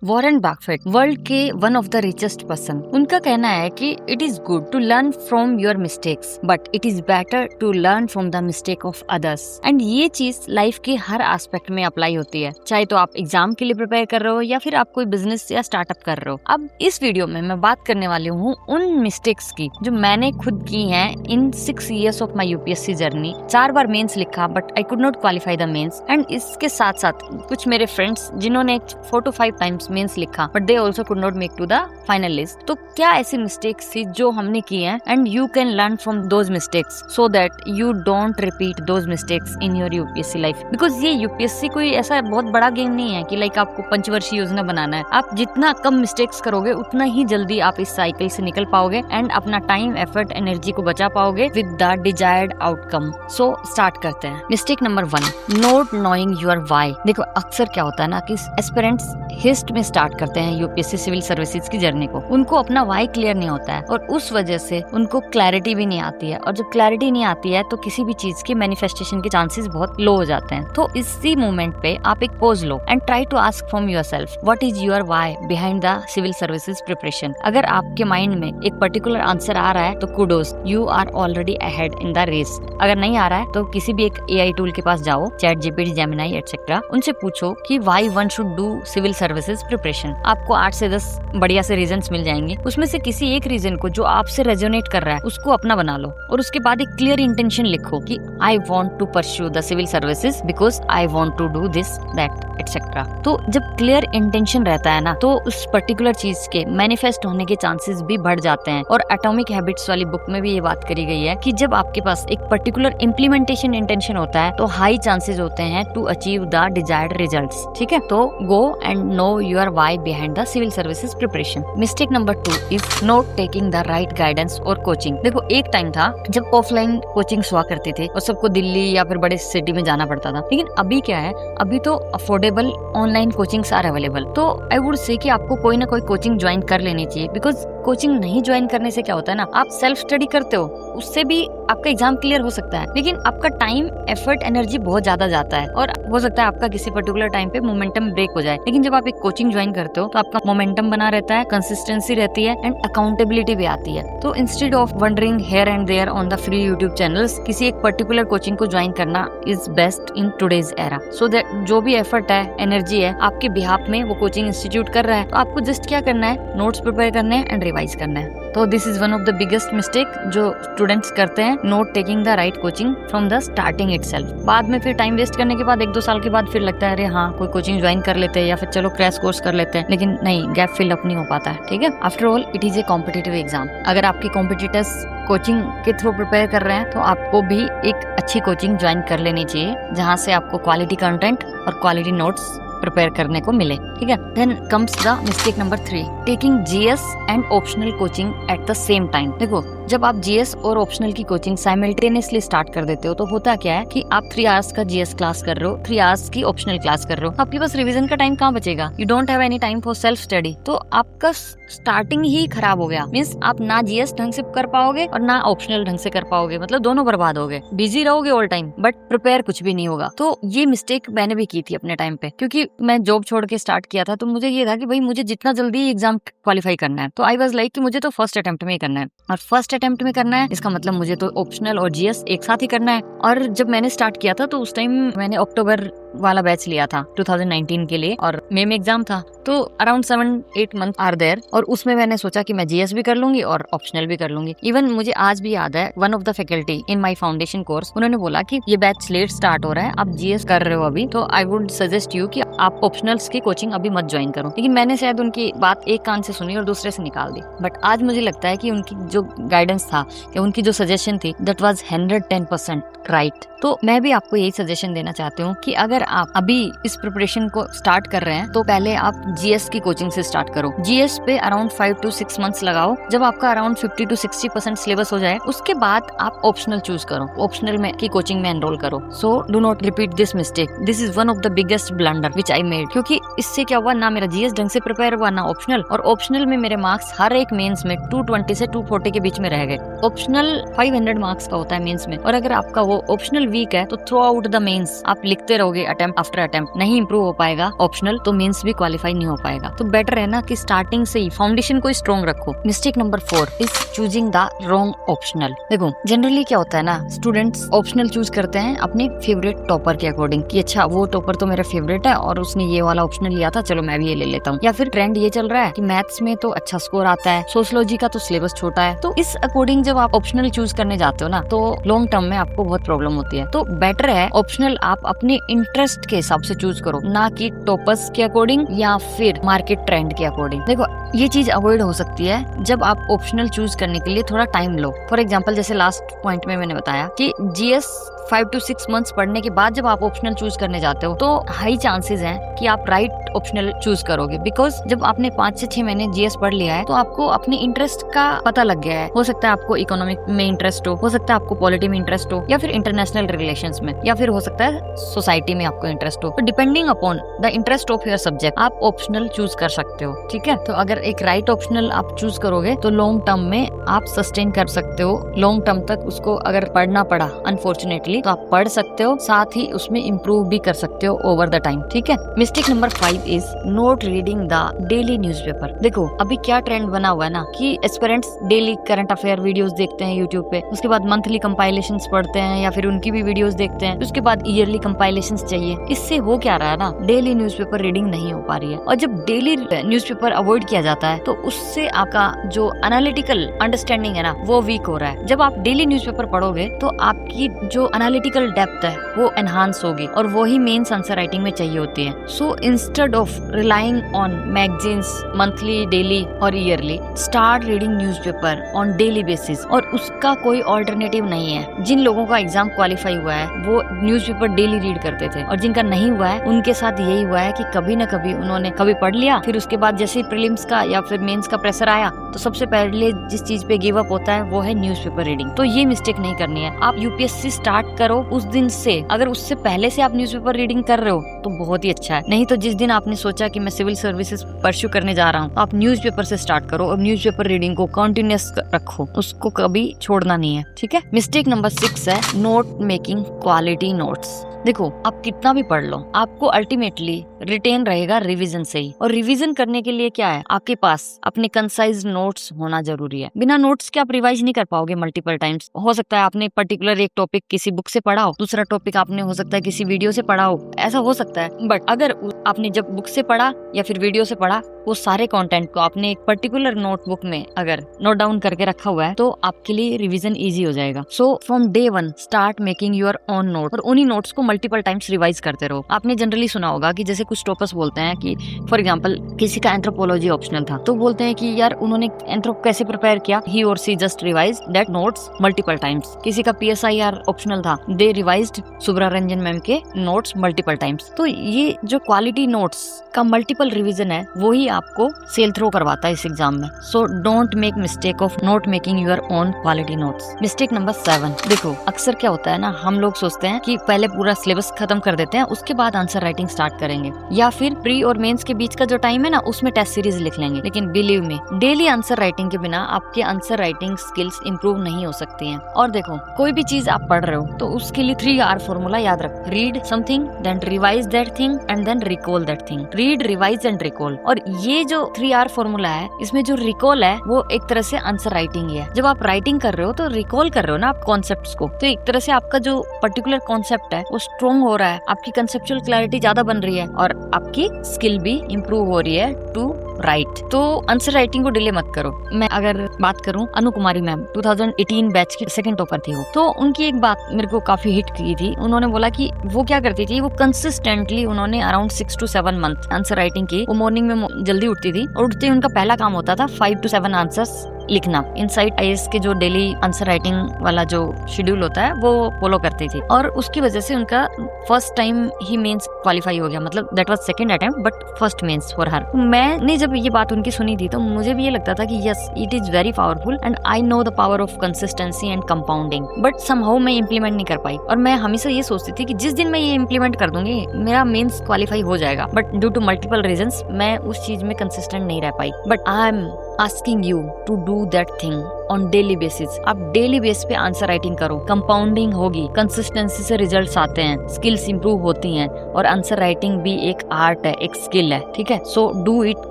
Warren Buffett, world के one of the richest person, उनका कहना है कि it is good to learn from your mistakes but it is better to learn from the mistake of others. And ये चीज life के हर aspect में apply होती है, चाहे तो आप एग्जाम के लिए प्रिपेयर कर रहे हो या फिर आप कोई बिजनेस या स्टार्टअप कर रहे हो। अब इस वीडियो में मैं बात करने वाली हूँ उन मिस्टेक्स की जो मैंने खुद की हैं in 6 years of my UPSC journey. 4 बार मेंस लिखा but I could not qualify the mains. And इसके साथ साथ कुछ मेरे फ्रेंड्स जिन्होंने 4 to 5 टाइम्स मेंस लिखा but they also could not make to the final list. तो क्या ऐसी मिस्टेक्स थी जो हमने की हैं and you can learn from those mistakes so that you don't repeat those mistakes in your UPSC life. Because ये यूपीएससी कोई ऐसा बहुत बड़ा गेम नहीं है कि लाइक आपको पंचवर्षीय योजना बनाना है। आप जितना कम मिस्टेक्स करोगे उतना ही जल्दी आप इस साइकिल से निकल पाओगे एंड अपना टाइम, एफर्ट, एनर्जी को बचा पाओगे with the desired outcome. So start करते हैं। Mistake number 1, not knowing your why. देखो अक्सर क्या होता है ना कि एस्पिरेंट्स हिस्ट में स्टार्ट करते हैं यूपीएससी सिविल सर्विसेज की जर्नी को। उनको अपना व्हाई क्लियर नहीं होता है और उस वजह से उनको क्लैरिटी भी नहीं आती है, और जब क्लैरिटी नहीं आती है तो किसी भी चीज के मैनिफेस्टेशन के चांसेस बहुत लो हो जाते हैं। तो इसी मोमेंट पे आप एक पॉज लो and try to ask from yourself what is your why behind the civil services preparation. अगर आपके माइंड में एक पर्टिकुलर आंसर आ रहा है तो kudos, you are already ahead in the race. अगर नहीं आ रहा है तो किसी भी एक एआई टूल के पास जाओ, चैट जीपीटी, जेमिनी एटसेट्रा, उनसे पूछो कि why one should do civil services preparation. आपको 8 से 10 बढ़िया से रीजंस मिल जाएंगे। उसमें से किसी एक रीजन को जो आपसे रेजोनेट कर रहा है उसको अपना बना लो और उसके बाद एक क्लियर इंटेंशन लिखो कि I want to pursue the civil services because I want to do this that etcetera. तो जब क्लियर इंटेंशन रहता है ना तो उस पर्टिकुलर चीज के मैनिफेस्ट होने के चांसेस भी बढ़ जाते हैं। और एटॉमिक हैबिट्स वाली बुक में भी ये बात करी गई है कि जब आपके पास एक पर्टिकुलर इम्प्लीमेंटेशन इंटेंशन होता है तो हाई चांसेस होते हैं to achieve the desired results. ठीक है, तो go and know your why behind the civil services preparation. Mistake number 2 is not taking the right guidance और कोचिंग। देखो एक टाइम था जब ऑफलाइन कोचिंग हुआ करती थी और सबको दिल्ली या फिर बड़े सिटी में जाना पड़ता था, लेकिन अभी क्या है, अभी तो affordable online coachings are available. तो आई वुड से कि आपको कोई ना कोई कोचिंग ज्वाइन कर लेनी चाहिए। बिकॉज कोचिंग नहीं ज्वाइन करने से क्या होता है ना, आप सेल्फ स्टडी करते हो, उससे भी आपका एग्जाम क्लियर हो सकता है, लेकिन आपका टाइम, एफर्ट, एनर्जी बहुत ज्यादा जाता है और हो सकता है आपका किसी पर्टिकुलर टाइम पे मोमेंटम ब्रेक हो जाए। लेकिन जब आप एक कोचिंग ज्वाइन करते हो तो आपका मोमेंटम बना रहता है, कंसिस्टेंसी रहती है एंड अकाउंटेबिलिटी भी आती है। तो instead of wondering here and there on the free YouTube channels, किसी एक पर्टिकुलर कोचिंग को ज्वाइन करना is best in today's era. So that जो भी एफर्ट है, एनर्जी है आपके बिहाफ में वो कोचिंग इंस्टीट्यूट कर रहा है, तो आपको जस्ट क्या करना है, नोट्स प्रिपेयर करने हैं एंड रिवाइज करना है। तो this is one of the biggest mistake जो स्टूडेंट्स करते हैं, not taking the right coaching from the starting itself. बाद में फिर टाइम वेस्ट करने के बाद 1-2 साल के बाद फिर लगता है अरे हाँ कोई कोचिंग ज्वाइन कर लेते हैं या फिर चलो क्रैश कोर्स कर लेते हैं, लेकिन नहीं, गैप फिल अप नहीं हो पाता है। ठीक है, after all it is a competitive exam. अगर आपके कॉम्पिटिटर्स कोचिंग के थ्रू प्रिपेयर कर रहे हैं तो आपको भी एक अच्छी कोचिंग ज्वाइन कर लेनी चाहिए जहाँ से आपको क्वालिटी कंटेंट और क्वालिटी नोट्स प्रिपेयर करने को मिले। ठीक है, then comes the mistake number 3, taking GS and optional coaching at the same time. देखो जब आप जीएस और ऑप्शनल की कोचिंग साइमल्टेनियसली स्टार्ट कर देते हो तो होता क्या है कि आप 3 आवर्स का जीएस क्लास कर रहे हो, 3 आवर्स की ऑप्शनल क्लास कर रहे हो, आपके पास रिवीजन का टाइम कहाँ बचेगा? You don't have any time for self study. तो आपका स्टार्टिंग ही खराब हो गया। मीन्स आप ना जीएस ढंग से कर पाओगे और ना ऑप्शनल ढंग से कर पाओगे, मतलब दोनों बर्बाद हो गए। बिजी रहोगे ऑल टाइम बट प्रिपेयर कुछ भी नहीं होगा। तो ये मिस्टेक मैंने भी की थी अपने टाइम पे, क्योंकि मैं जॉब छोड़ के स्टार्ट किया था तो मुझे ये था कि भाई मुझे जितना जल्दी एग्जाम क्वालिफाई करना है। तो आई वाज लाइक कि मुझे तो फर्स्ट अटेम्प्ट में ही करना है, और फर्स्ट अटेम्प्ट में करना है इसका मतलब मुझे तो ऑप्शनल और जीएस एक साथ ही करना है। और जब मैंने स्टार्ट किया था तो उस टाइम मैंने अक्टूबर वाला बैच लिया था 2019 के लिए और मई में एग्जाम था, तो अराउंड 7-8 मंथ आर देयर। और उसमें मैंने सोचा कि मैं जीएस भी कर लूंगी और ऑप्शनल भी कर लूंगी। इवन मुझे आज भी याद है, one of the faculty in my foundation course, उन्होंने बोला कि ये बैच लेट स्टार्ट हो रहा है, आप जीएस कर रहे हो अभी, तो आई वुड सजेस्ट यू कि आप ऑप्शनल्स की कोचिंग अभी मत ज्वाइन करो। लेकिन मैंने शायद उनकी बात एक कान से सुनी और दूसरे से निकाल दी। बट आज मुझे लगता है कि उनकी जो गाइडेंस था या उनकी जो सजेशन थी दैट वाज 110% राइट। तो मैं भी आपको यही सजेशन देना चाहती हूँ कि अगर आप अभी इस प्रिपरेशन को स्टार्ट कर रहे हैं तो पहले आप जीएस की कोचिंग से स्टार्ट करो। जीएस पे अराउंड 5 to 6 मंथ्स लगाओ। जब आपका अराउंड 50 to 60% सिलेबस हो जाए उसके बाद आप ऑप्शनल चूज करो, ऑप्शनल में की कोचिंग में एनरोल करो। So do not repeat this mistake. This is one of the biggest blunder which I made, क्योंकि इससे क्या हुआ, ना मेरा जीएस ढंग से प्रिपेयर हुआ ना ऑप्शनल, और ऑप्शनल में मेरे मार्क्स हर एक मेंस में 220 से 240 के बीच में रह गए। ऑप्शनल 500 मार्क्स का होता है मेंस में, और अगर आपका वो ऑप्शनल वीक है तो थ्रू आउट द मेंस आप लिखते रहोगे, अटेम्प्ट आफ्टर अटेम्प्ट नहीं इंप्रूव हो पाएगा ऑप्शनल, तो मेंस भी क्वालिफाई नहीं हो पाएगा। तो बेटर है ना कि स्टार्टिंग से ही फाउंडेशन को स्ट्रॉन्ग रखो। Mistake number 4 is choosing the wrong optional. देखो जनरली क्या होता है ना, स्टूडेंट्स ऑप्शनल चूज करते हैं अपने फेवरेट टॉपर के अकॉर्डिंग कि अच्छा वो टॉपर तो मेरा फेवरेट है और उसने ये वाला ऑप्शनल लिया था, चलो मैं भी ये ले लेता हूँ। या फिर ट्रेंड ये चल रहा है कि मैथ्स में तो अच्छा स्कोर आता है, सोशियोलॉजी का तो सिलेबस छोटा है, तो इस अकॉर्डिंग जब आप ऑप्शनल चूज करने जाते हो ना तो लॉन्ग टर्म में आपको बहुत प्रॉब्लम होती है। तो बेटर है ऑप्शनल आप अपने इंटरेस्ट के हिसाब से चूज करो, ना कि टॉपर्स के अकॉर्डिंग या फिर मार्केट ट्रेंड के अकॉर्डिंग। देखो ये चीज अवॉइड हो सकती है जब आप ऑप्शनल चूज करने के लिए थोड़ा टाइम लो। फॉर एग्जाम्पल जैसे लास्ट पॉइंट में मैंने बताया कि जीएस 5 to 6 मंथ्स पढ़ने के बाद जब आप ऑप्शनल चूज करने जाते हो तो हाई चांसेस हैं कि आप राइट ऑप्शनल चूज करोगे, बिकॉज जब आपने 5 से 6 महीने जीएस पढ़ लिया है तो आपको अपने इंटरेस्ट का पता लग गया है। हो सकता है आपको इकोनॉमिक में इंटरेस्ट हो सकता है आपको पॉलिटी में इंटरेस्ट हो, या फिर इंटरनेशनल रिलेशंस में, या फिर हो सकता है सोसाइटी में आपको इंटरेस्ट हो। तो depending upon the interest of your subject आप ऑप्शनल चूज कर सकते हो, ठीक है। तो अगर एक राइट ऑप्शनल आप चूज करोगे तो लॉन्ग टर्म में आप सस्टेन कर सकते हो। लॉन्ग टर्म तक उसको अगर पढ़ना पड़ा अनफॉर्चुनेटली तो आप पढ़ सकते हो, साथ ही उसमें इम्प्रूव भी कर सकते हो ओवर द टाइम, ठीक है। Mistake number 5 is not reading the daily newspaper. देखो अभी क्या ट्रेंड बना हुआ है ना कि aspirants daily current affair videos देखते हैं यूट्यूब पे, उसके बाद मंथली कंपाइलेशंस पढ़ते हैं या फिर उनकी भी वीडियोस देखते हैं, उसके बाद ईयरली कंपाइलेशंस चाहिए। इससे हो क्या रहा है ना, डेली न्यूज़पेपर रीडिंग नहीं हो पा रही है। और जब डेली न्यूज़पेपर अवॉइड किया जाता है तो उससे आपका जो एनालिटिकल अंडरस्टैंडिंग है ना वो वीक हो रहा है। जब आप डेली न्यूज़पेपर पढ़ोगे तो आपकी जो एनालिटिकल डेप्थ है वो एनहांस होगी और वो ही मेंस आंसर राइटिंग में चाहिए होती है। So instead of relying on magazines monthly, daily और yearly, start reading newspaper on daily basis. और उसका कोई ऑल्टरनेटिव नहीं है। जिन लोगों का एग्जाम क्वालिफाई हुआ है वो न्यूज़पेपर डेली रीड करते थे, और जिनका नहीं हुआ है उनके साथ यही हुआ है कि कभी न कभी उन्होंने कभी पढ़ लिया, फिर उसके बाद जैसे प्रीलिम्स का या फिर मेंस का प्रेशर आया तो सबसे पहले जिस चीज पे गिव अप होता है वो है न्यूज़पेपर रीडिंग। तो ये मिस्टेक नहीं करनी है। आप यूपीएससी स्टार्ट करो उस दिन से, अगर उससे पहले से आप न्यूज़पेपर रीडिंग कर रहे हो तो बहुत ही अच्छा है। नहीं तो जिस दिन आपने सोचा कि मैं सिविल सर्विसेज परस्यू करने जा रहा हूँ तो आप न्यूज़पेपर से स्टार्ट करो और न्यूज़पेपर रीडिंग को कंटिन्यूअस रखो, उसको कभी छोड़ना नहीं है, ठीक है। मिस्टेक नंबर 6 है नोट मेकिंग क्वालिटी नोट्स। देखो आप कितना भी पढ़ लो आपको अल्टीमेटली रिटेन रहेगा रिवीजन से ही, और रिवीजन करने के लिए क्या है, आपके पास अपने कंसाइज नोट्स होना जरूरी है। बिना नोट्स के आप रिवाइज नहीं कर पाओगे मल्टीपल टाइम्स। हो सकता है आपने पर्टिकुलर एक टॉपिक किसी बुक से पढ़ा हो, दूसरा टॉपिक आपने हो सकता है किसी वीडियो से पढ़ा हो, ऐसा हो सकता है। बट अगर आपने जब बुक से पढ़ा या फिर वीडियो से पढ़ा, वो सारे कंटेंट को आपने एक पर्टिकुलर नोटबुक में अगर नोट डाउन करके रखा हुआ है तो आपके लिए रिवीजन इजी हो जाएगा। So from day 1 start making your own note, और उन्हीं नोट्स को मल्टीपल टाइम्स रिवाइज करते रहो। आपने जनरली सुना होगा कि जैसे कुछ टॉपर्स बोलते हैं कि फॉर एग्जांपल किसी का एंथ्रोपोलॉजी ऑप्शनल था तो बोलते हैं कि यार उन्होंने एंथ्रोप कैसे प्रिपेयर किया, ही और she just revise that notes multiple times. किसी का पीएसआईआर ऑप्शनल था, they revised Subra Ranjan ma'am के नोट्स मल्टीपल टाइम्स। तो ये जो क्वालिटी नोट्स का मल्टीपल रिवीजन है वो ही आपको सेल थ्रो करवाता है इस एग्जाम में। So don't make mistake of note making your own quality notes. Mistake number 7, देखो अक्सर क्या होता है ना, हम लोग सोचते हैं कि पहले पूरा सिलेबस खत्म कर देते हैं उसके बाद आंसर राइटिंग स्टार्ट करेंगे, या फिर प्री और मेंस के बीच का जो टाइम है ना उसमें टेस्ट सीरीज लिख लेंगे। लेकिन believe me, daily answer writing के बिना आपके आंसर राइटिंग स्किल्स इंप्रूव नहीं हो सकती हैं। और देखो कोई भी चीज आप पढ़ रहे हो तो उसके लिए 3R फॉर्मूला याद रखो, read something, then revise that thing and then recall that thing. Read, revise and recall. और ये जो 3R फॉर्मूला है इसमें जो रिकॉल है वो एक तरह से आंसर राइटिंग है। जब आप राइटिंग कर रहे हो तो रिकॉल कर रहे हो ना आप कॉन्सेप्ट्स को, तो एक तरह से आपका जो पर्टिकुलर कॉन्सेप्ट है वो स्ट्रॉन्ग हो रहा है, आपकी कंसेप्चुअल क्लैरिटी ज्यादा बन रही है और आपकी स्किल भी इंप्रूव हो रही है टू राइट। तो आंसर राइटिंग को डिले मत करो। मैं अगर बात करूं, अनु कुमारी मैम 2018 बैच की सेकंड टॉपर थी वो, तो उनकी एक बात मेरे को काफी हिट की थी। उन्होंने बोला कि वो क्या करती थी, वो कंसिस्टेंटली उन्होंने around 6 to 7 month answer writing की। वो मॉर्निंग में जल्दी उठती थी और उठते ही उनका पहला काम होता था 5 to 7 आंसर्स लिखना। इनसाइट आईएएस के जो डेली आंसर राइटिंग वाला जो शेड्यूल होता है वो फॉलो करती थी, और उसकी वजह से उनका फर्स्ट टाइम ही मेंस क्वालिफाई हो गया। मतलब that was second attempt but first mains for her. मैंने जब ये बात उनकी सुनी थी तो मुझे भी ये लगता था कि yes it is very powerful and I know the power of consistency and compounding, but somehow मैं इम्प्लीमेंट नहीं कर पाई। और मैं हमेशा ये सोचती थी कि जिस दिन मैं ये इम्प्लीमेंट कर दूंगी मेरा मेंस क्वालिफाई हो जाएगा, but due to multiple reasons मैं उस चीज में कंसिस्टेंट नहीं रह पाई। But I am asking you to do that thing on daily basis. आप डेली बेस पे आंसर राइटिंग करो, कंपाउंडिंग होगी, कंसिस्टेंसी से रिजल्ट्स आते हैं, स्किल्स इंप्रूव होती हैं, और आंसर राइटिंग भी एक आर्ट है, एक स्किल है, ठीक है। So do it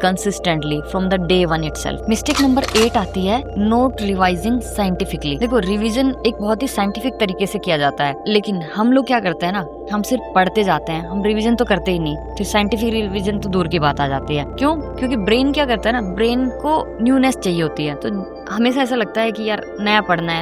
consistently from the day one itself. Mistake number 8 आती है नोट रिवाइजिंग साइंटिफिकली। देखो, रिवीजन एक बहुत ही साइंटिफिक तरीके से किया जाता है, लेकिन हम लोग क्या करते हैं ना, हम सिर्फ पढ़ते जाते हैं, हम रिवीजन तो करते ही नहीं। फिर साइंटिफिक रिवीजन तो दूर की बात आ जाती है। क्यों? क्योंकि ब्रेन क्या करता है ना, ब्रेन को न्यूनेस चाहिए होती है, तो हमेशा ऐसा लगता है कि यार नया पढ़ना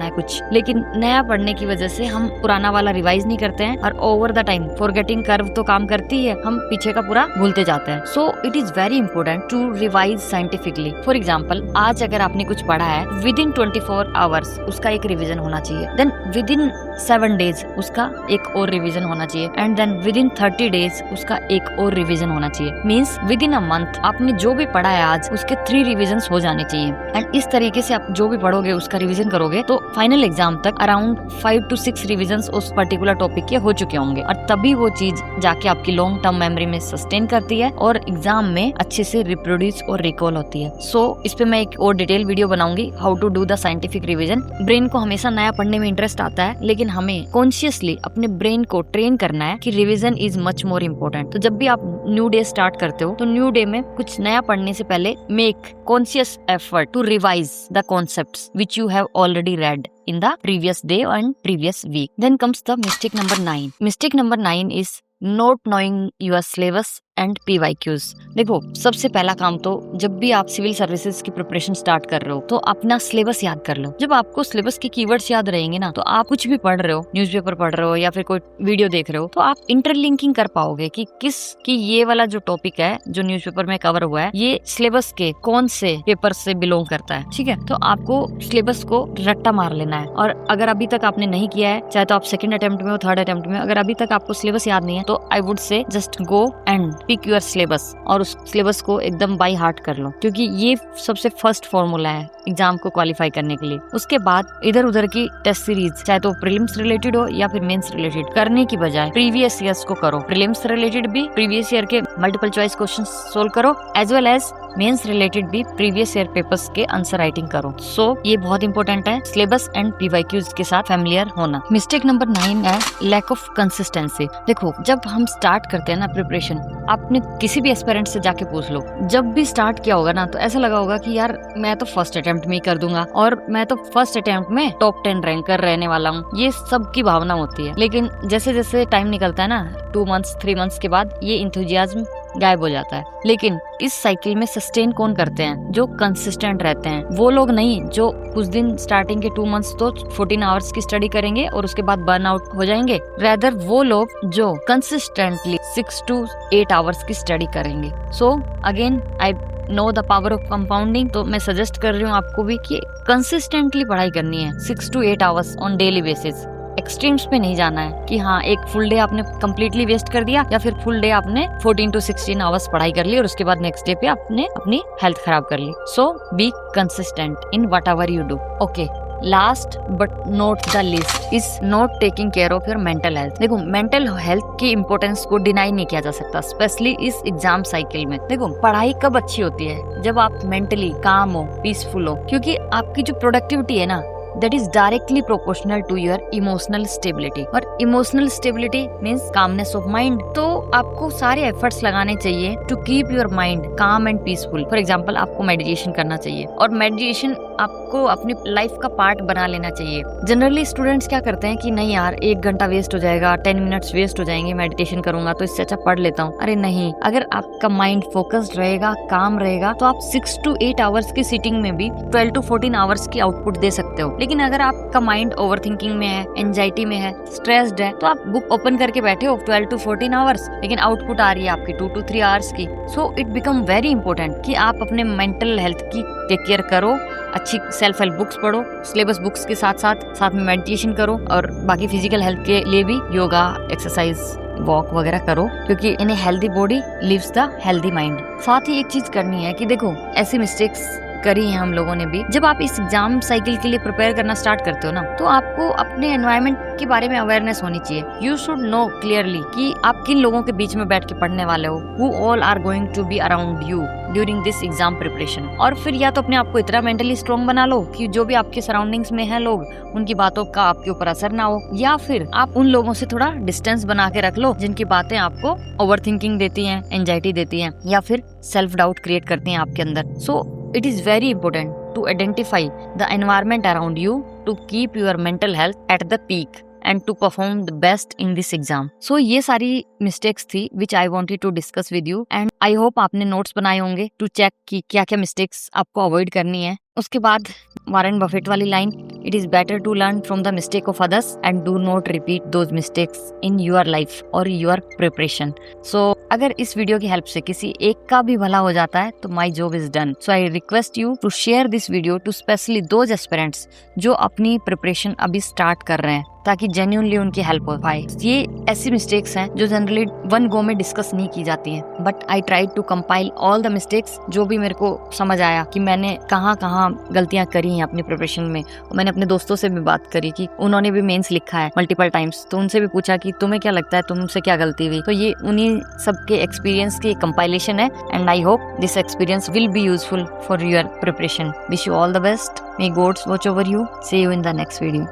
है कुछ, लेकिन नया पढ़ने की वजह से हम पुराना वाला रिवाइज नहीं करते हैं, और over the time forgetting curve तो काम करती है, हम पीछे का पूरा भूलते जाते हैं। So it is very important to revise scientifically. For example, आज अगर आपने कुछ पढ़ा है, विद इन 24 आवर्स उसका एक रिविजन होना चाहिए, देन विद इन 7 डेज उसका एक और रिविजन होना चाहिए, and then within 30 days उसका एक और रिविजन होना चाहिए। Means within a month आपने जो भी पढ़ा है आज, उसके 3 रिविजन हो जाने चाहिए। एंड इस तरीके से आप जो भी पढ़ोगे उसका रिवीजन करोगे, तो फाइनल एग्जाम तक अराउंड 5 to 6 रिविजन उस पर्टिकुलर टॉपिक के हो चुके होंगे, और तभी वो चीज जाके आपकी लॉन्ग टर्म मेमोरी में सस्टेन करती है और एग्जाम में अच्छे से रिप्रोड्यूस और रिकॉल होती है। सो इस पे मैं एक और डिटेल वीडियो बनाऊंगी, how to do the scientific revision. Brain को हमेशा नया पढ़ने में इंटरेस्ट आता है, लेकिन हमें कॉन्शियसली अपने ब्रेन को ट्रेन करना है कि revision is much more important. तो जब भी आप न्यू डे स्टार्ट करते हो, तो न्यू डे में कुछ नया पढ़ने से पहले make conscious effort to revise the concepts which you have already read in the previous day and previous week. Then comes the mistake number 9. Mistake number 9 is not knowing your syllabus and PYQs। देखो, सबसे पहला काम तो जब भी आप civil services की preparation start कर रहे हो, तो अपना सिलेबस याद कर लो। जब आपको सिलेबस के कीवर्ड्स याद रहेंगे ना, तो आप कुछ भी पढ़ रहे हो, न्यूज़पेपर पढ़ रहे हो या फिर कोई वीडियो देख रहे हो, तो आप इंटरलिंकिंग कर पाओगे कि ये वाला जो टॉपिक है जो न्यूज़पेपर में कवर हुआ है, ये सिलेबस के कौन से पेपर से बिलोंग करता है, ठीक है। तो आपको सिलेबस को रट्टा मार लेना है, और अगर अभी तक आपने नहीं किया है, चाहे तो आप सेकंड अटेम्प्ट में हो, थर्ड अटेम्प्ट में, अगर अभी तक आपको सिलेबस याद नहीं है, तो I would say just go and pick your syllabus और उस सिलेबस को एकदम बाय हार्ट कर लो, क्योंकि ये सबसे फर्स्ट फॉर्मूला है एग्जाम को क्वालिफाई करने के लिए। उसके बाद इधर उधर की टेस्ट सीरीज, चाहे तो प्रीलिम्स रिलेटेड हो या फिर मेंस रिलेटेड, करने की बजाय प्रीवियस ईयर्स को करो। प्रीलिम्स रिलेटेड भी प्रीवियस ईयर के मल्टीपल चॉइस क्वेश्चन सोल्व करो, as well as mains related भी प्रीवियस ईयर पेपर्स के आंसर राइटिंग करो। सो ये बहुत इंपॉर्टेंट है, सिलेबस एंड PYQs के साथ फैमिलियर होना। मिस्टेक नंबर 9 है लैक ऑफ कंसिस्टेंसी। देखो, जब हम स्टार्ट करते हैं ना प्रिपरेशन, आपने किसी भी एस्पिरेंट से जाके पूछ लो, जब भी स्टार्ट किया होगा ना, तो ऐसा लगा होगा कि यार मैं तो फर्स्ट अटेम्प्ट में ही कर दूंगा, और मैं तो फर्स्ट अटेम्प्ट में टॉप 10 रैंकर रहने वाला हूँ। ये सबकी भावना होती है, लेकिन जैसे जैसे टाइम निकलता है ना, 2 months 3 months के बाद ये इंथुजियाज्म गायब हो जाता है। लेकिन इस साइकिल में सस्टेन कौन करते हैं? जो कंसिस्टेंट रहते हैं। वो लोग नहीं जो कुछ दिन स्टार्टिंग के 2 months तो 14 आवर्स की स्टडी करेंगे और उसके बाद बर्न आउट हो जाएंगे। रेदर वो लोग जो कंसिस्टेंटली 6 to 8 आवर्स की स्टडी करेंगे। So again I know the power of compounding, तो मैं सजेस्ट कर रही हूँ आपको भी कि कंसिस्टेंटली पढ़ाई करनी है 6 to 8 hours on daily basis. Extremes पे नहीं जाना है कि हाँ एक फुल डे आपने कम्प्लीटली वेस्ट कर दिया, या फिर फुल डे आपने 14 to 16 आवर्स पढ़ाई कर ली और उसके बाद नेक्स्ट डे पे आपने अपनी हेल्थ खराब कर ली। So be consistent in whatever you do. Okay, last but not the least is not taking care of your mental health. देखो, मेंटल हेल्थ की इंपॉर्टेंस को डिनाई नहीं किया जा सकता, स्पेशली इस एग्जाम साइकिल में। देखो, पढ़ाई कब अच्छी होती है? जब आप मेंटली काम हो, पीसफुल हो, क्योंकि आपकी जो प्रोडक्टिविटी है ना, that is directly proportional to your emotional stability। और emotional stability means calmness of mind। तो आपको सारे efforts लगाने चाहिए to keep your mind calm and peaceful। for example, आपको meditation करना चाहिए, और meditation आपको अपनी लाइफ का पार्ट बना लेना चाहिए। जनरली स्टूडेंट्स क्या करते हैं कि नहीं यार 1 घंटा वेस्ट हो जाएगा, 10 मिनट्स वेस्ट हो जाएंगे, मेडिटेशन करूंगा तो इससे अच्छा पढ़ लेता हूँ। अरे नहीं, अगर आपका माइंड फोकस्ड रहेगा, काम रहेगा, तो आप 6 to 8 आवर्स की सीटिंग में भी 12 to 14 आवर्स की आउटपुट दे सकते हो। लेकिन अगर आपका माइंड ओवरथिंकिंग में है, एंजाइटी में है, स्ट्रेस्ड है, तो आप बुक ओपन करके बैठे हो 12 to 14 आवर्स, लेकिन आउटपुट आ रही है आपकी 2 to 3 आवर्स की। So it become very important कि आप अपने मेंटल हेल्थ की टेक केयर करो, अच्छी सेल्फ हेल्प बुक्स पढ़ो, सिलेबस बुक्स के साथ साथ में मेडिटेशन करो, और बाकी फिजिकल हेल्थ के लिए भी योगा, एक्सरसाइज, वॉक वगैरह करो, क्योंकि in a healthy body lives the healthy mind. साथ ही एक चीज करनी है कि देखो, ऐसी मिस्टेक्स करी है हम लोगों ने भी। जब आप इस एग्जाम साइकिल के लिए प्रिपेयर करना स्टार्ट करते हो ना, तो आपको अपने एनवायरनमेंट के बारे में अवेयरनेस होनी चाहिए। यू शुड नो क्लियरली कि आप किन लोगों के बीच में बैठ के पढ़ने वाले हो, who all are going to be around you during this exam preparation. और फिर या तो अपने आप को इतना मेंटली स्ट्रॉन्ग बना लो कि जो भी आपके सराउंडिंग्स में हैं लोग, उनकी बातों का आपके ऊपर असर ना हो, या फिर आप उन लोगों से थोड़ा डिस्टेंस बना के रख लो जिनकी बातें आपको ओवर थिंकिंग देती हैं, एंजाइटी देती हैं, या फिर सेल्फ डाउट क्रिएट करती हैं आपके अंदर। सो it is very important to identify the environment around you to keep your mental health at the peak and to perform the best in this exam. So ये सारी mistakes थी which I wanted to discuss with you and I hope आपने notes बनाए होंगे to check कि क्या क्या mistakes आपको avoid करनी है। उसके बाद वारेन बफेट वाली line, it is better to learn from the mistake of others and do not repeat those mistakes in your life or your preparation. So अगर इस वीडियो की हेल्प से किसी एक का भी भला हो जाता है तो my job is done. So I request you to share this video to especially those aspirants जो अपनी प्रिपरेशन अभी स्टार्ट कर रहे हैं, ताकि जेन्युइनली उनकी हेल्प हो पाए। ये ऐसी मिस्टेक्स हैं जो जनरली वन गो में डिस्कस नहीं की जाती हैं, but I try to compile all the mistakes जो भी मेरे को समझ आया कि मैंने कहाँ कहाँ गलतियां करी हैं अपनी प्रिपरेशन में। और मैंने अपने दोस्तों से भी बात करी कि उन्होंने भी मेंस लिखा है मल्टीपल टाइम्स, तो उनसे भी पूछा कि तुम्हें क्या लगता है, तुमसे क्या गलती हुई। तो ये उन्हीं सबके एक्सपीरियंस की कंपाइलेशन है and I hope this experience will be useful for your preparation. Wish you all the best, may gods watch over you, see you in the next video.